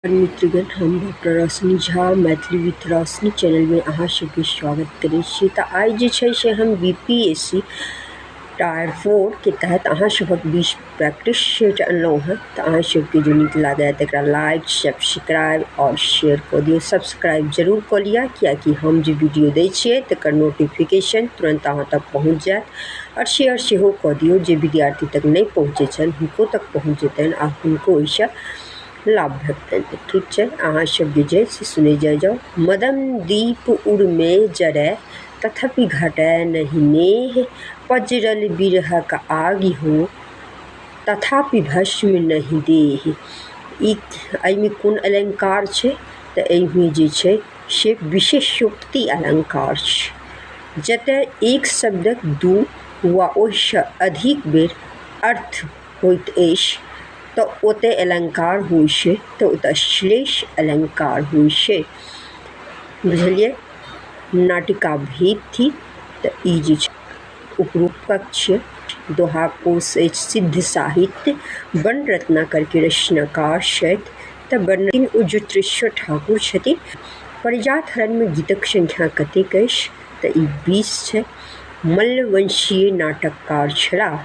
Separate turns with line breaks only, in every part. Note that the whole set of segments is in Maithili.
मित्रगण, हम डॉक्टर रोशनी झा मैथिली विथ रोशनी चैनल में अहाँ सबके स्वागत करै छी। तऽ आइ जे छै से हम BPSC टायर 4 के तहत अहाँ सबक बीच प्रैक्टिस सेट अनलहुँ हँ। तऽ अहाँ सबके जो नीक लागै तकरा लाइक, सब्सक्राइब और शेयर कऽ दियौ। सब्सक्राइब जरूर कऽ लिअ, कियाकि हम जे वीडियो दै छियै तकर नोटिफिकेशन तुरंत अहाँ तक पहुँच जायत। और शेयर सेहो कऽ दियौ, जे विद्यार्थी तक नहीं पहुँचे छनि हुनको तक पहुँच जेतनि आ हुनको ओहिसँ लाभ भेटतनि। ठीक है, अहाँ सब जे से सुने जाओ। मदन दीप उड़ में जरै तथापि घटै नहीं नेह, पजरल बिरहक आगि हो तथापि भस्म नहीं देह। एहिमे कोन अलंकार छै? तऽ एहिमे जे छै से विशेषोक्ति अलंकार छै, जतय एक शब्दक दू वा ओहिसँ अधिक बेर अर्थ होइत अछि तऽ ओतय अलंकार होइ छै, तऽ ओतय श्लेष अलंकार होइ छै। बुझलियै? नाटिका भेद थी। तऽ ई जे छै उपरूपक छै। दोहा कोश अछि सिद्ध साहित्य, बन रत्नाकर के रचनाकार छथि। तऽ बन उज्जत्रेश्वर ठाकुर छथिन। परिजात हरणमे गीतक संख्या कतेक अछि? तऽ ई 20 छै। मल्लवंशीय नाटककार छलाह।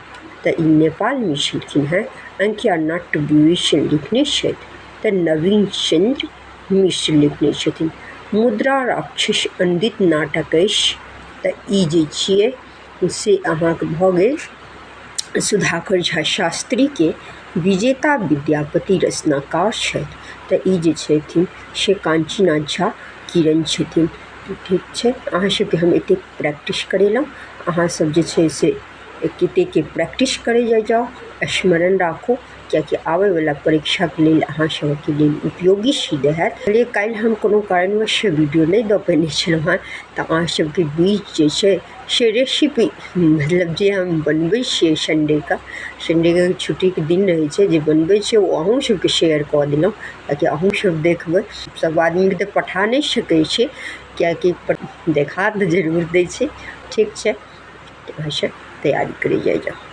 तऽ ई नेपालमे छलखिन हेँ। अंकिया नाट्य विवेचन लिखने छथि। तऽ नवीन चंद्र मिश्र लिखने छथिन। मुद्रा राक्षस अनदित नाटक अछि। तऽ ई जे छियै से अहाँके भऽ गेल सुधाकर झा शास्त्री के विजेता विद्यापति रचनाकार छथि। तऽ ई जे छथिन से कांचीनाथ झा किरण छथिन। ठीक छै, अहाँ सबके हम एतेक प्रैक्टिस करेलहुँ। अहाँ सब जे छै से कतेकके प्रैक्टिस करे जाओ, स्मरण राखो, कियाकि आबैवला परीक्षाके लेल अहाँ सबके लेल उपयोगी सिद्ध हैत। चलिए, काल्हि हम कोनो कारणवश वीडियो नहीं दऽ पेने छलहुँ हँ। तऽ अहाँ सबके बीच जे छै से रेसिपी, मतलब जे हम बनबै छियै संडेके छुट्टीके दिन रहै छै, जे बनबै छै ओ अहूँ सबके शेयर कऽ देलहुँ, ताकि अहूँ सब देखबै। सब आदमीके तऽ पठा नहीं सकै छै, कियाकि देखा तऽ जरूर दै छै। ठीक छै, अहाँ सब तैयारी करे जाओ।